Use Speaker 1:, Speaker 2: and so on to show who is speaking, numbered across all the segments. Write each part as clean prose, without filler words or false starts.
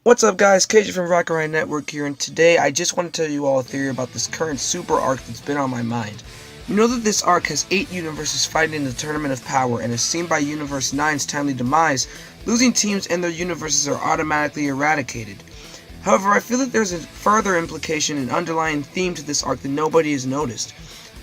Speaker 1: What's up guys, KJ from Rocket Ryan Network here, and today I just want to tell you all a theory about this current super arc that's been on my mind. You know that this arc has 8 universes fighting in the Tournament of Power, and as seen by Universe 9's timely demise, losing teams and their universes are automatically eradicated. However, I feel that there's a further implication and underlying theme to this arc that nobody has noticed.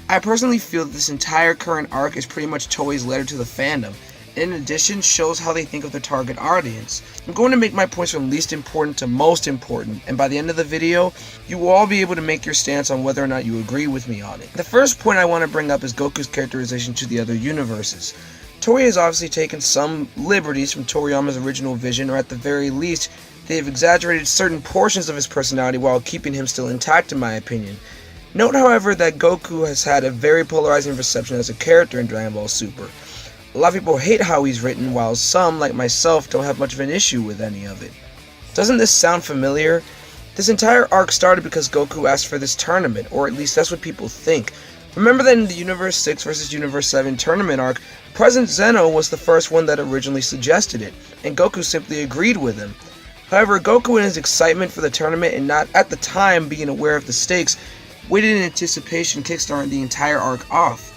Speaker 1: I personally feel that this entire current arc is pretty much Toei's letter to the fandom. In addition, shows how they think of their target audience. I'm going to make my points from least important to most important, and by the end of the video, you will all be able to make your stance on whether or not you agree with me on it. The first point I want to bring up is Goku's characterization to the other universes. Toei has obviously taken some liberties from Toriyama's original vision, or at the very least, they have exaggerated certain portions of his personality while keeping him still intact in my opinion. Note, however, that Goku has had a very polarizing reception as a character in Dragon Ball Super. A lot of people hate how he's written, while some, like myself, don't have much of an issue with any of it. Doesn't this sound familiar? This entire arc started because Goku asked for this tournament, or at least that's what people think. Remember that in the Universe 6 vs Universe 7 tournament arc, President Zeno was the first one that originally suggested it, and Goku simply agreed with him. However, Goku in his excitement for the tournament and not at the time being aware of the stakes, waited in anticipation, kickstarting the entire arc off.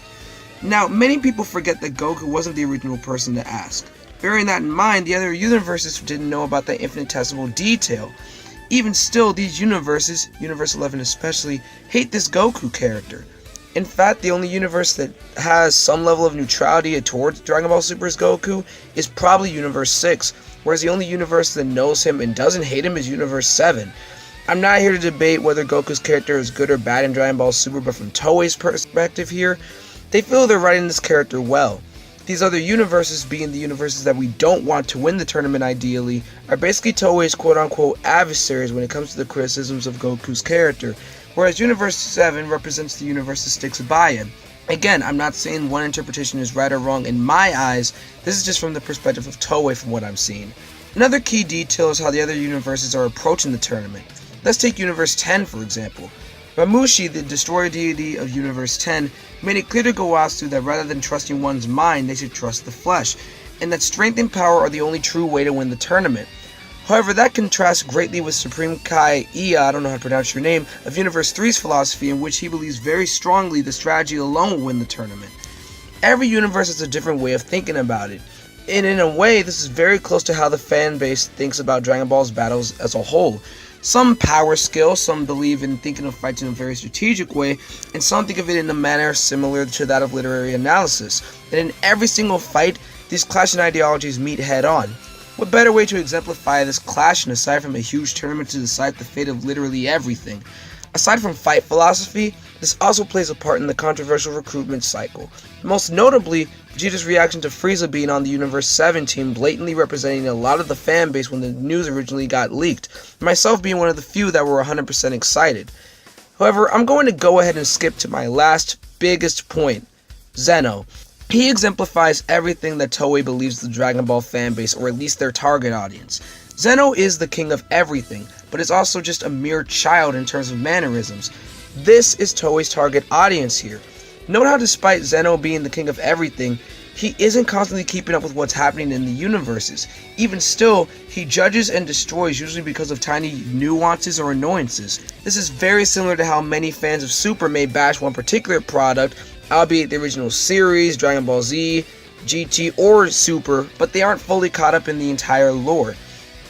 Speaker 1: Now, many people forget that Goku wasn't the original person to ask. Bearing that in mind, the other universes didn't know about that infinitesimal detail. Even still, these universes, Universe 11 especially, hate this Goku character. In fact, the only universe that has some level of neutrality towards Dragon Ball Super's Goku is probably Universe 6, whereas the only universe that knows him and doesn't hate him is Universe 7. I'm not here to debate whether Goku's character is good or bad in Dragon Ball Super, but from Toei's perspective here, they feel they're writing this character well. These other universes, being the universes that we don't want to win the tournament ideally, are basically Toei's quote-unquote adversaries when it comes to the criticisms of Goku's character, whereas Universe 7 represents the universe that sticks by him. Again, I'm not saying one interpretation is right or wrong in my eyes, this is just from the perspective of Toei from what I'm seeing. Another key detail is how the other universes are approaching the tournament. Let's take Universe 10 for example. Ramushi, the destroyer deity of Universe 10, made it clear to Gowasu that rather than trusting one's mind, they should trust the flesh, and that strength and power are the only true way to win the tournament. However, that contrasts greatly with Supreme Kai Iya, I don't know how to pronounce your name, of Universe 3's philosophy, in which he believes very strongly the strategy alone will win the tournament. Every universe has a different way of thinking about it, and in a way, this is very close to how the fan base thinks about Dragon Ball's battles as a whole. Some power skill, some believe in thinking of fights in a very strategic way, and some think of it in a manner similar to that of literary analysis. And in every single fight, these clashing ideologies meet head on. What better way to exemplify this clashing aside from a huge tournament to decide the fate of literally everything? Aside from fight philosophy, this also plays a part in the controversial recruitment cycle. Most notably, Vegeta's reaction to Frieza being on the Universe 7 team blatantly representing a lot of the fan base when the news originally got leaked, myself being one of the few that were 100% excited. However, I'm going to go ahead and skip to my last, biggest point, Zeno. He exemplifies everything that Toei believes the Dragon Ball fan base, or at least their target audience. Zeno is the king of everything, but is also just a mere child in terms of mannerisms. This is Toei's target audience here. Note how despite Zeno being the king of everything, he isn't constantly keeping up with what's happening in the universes. Even still, he judges and destroys usually because of tiny nuances or annoyances. This is very similar to how many fans of Super may bash one particular product, albeit the original series, Dragon Ball Z, GT, or Super, but they aren't fully caught up in the entire lore.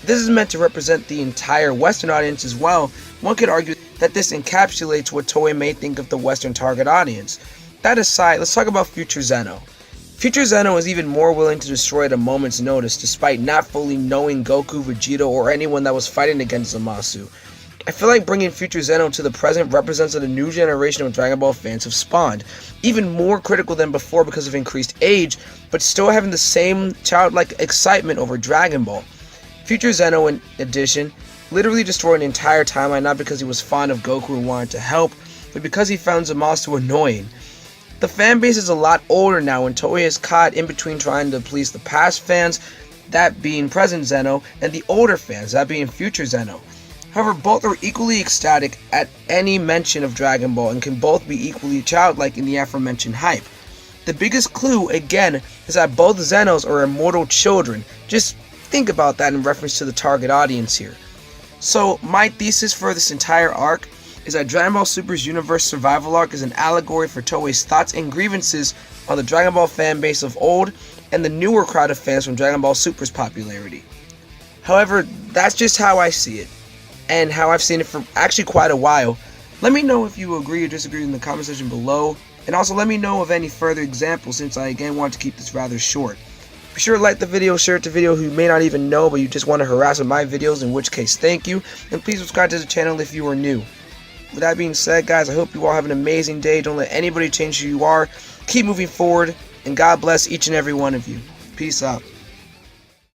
Speaker 1: This is meant to represent the entire Western audience as well. One could argue that this encapsulates what Toei may think of the Western target audience. That aside, let's talk about Future Zeno. Future Zeno is even more willing to destroy at a moment's notice despite not fully knowing Goku, Vegeta, or anyone that was fighting against Zamasu. I feel like bringing Future Zeno to the present represents that a new generation of Dragon Ball fans have spawned, even more critical than before because of increased age, but still having the same childlike excitement over Dragon Ball. Future Zeno, in addition, literally destroyed an entire timeline not because he was fond of Goku and wanted to help, but because he found Zamasu annoying. The fan base is a lot older now, and Toei is caught in between trying to please the past fans, that being present Zeno, and the older fans, that being future Zeno. However, both are equally ecstatic at any mention of Dragon Ball and can both be equally childlike in the aforementioned hype. The biggest clue, again, is that both Zenos are immortal children. Just think about that in reference to the target audience here. So my thesis for this entire arc is that Dragon Ball Super's Universe Survival Arc is an allegory for Toei's thoughts and grievances on the Dragon Ball fan base of old and the newer crowd of fans from Dragon Ball Super's popularity. However, that's just how I see it, and how I've seen it for actually quite a while. Let me know if you agree or disagree in the comment section below, and also let me know of any further examples, since I again want to keep this rather short. Be sure to like the video, share it to video who you may not even know but you just want to harass with my videos, in which case thank you, and please subscribe to the channel if you are new. With that being said, guys, I hope you all have an amazing day. Don't let anybody change who you are. Keep moving forward, and God bless each and every one of you. Peace out.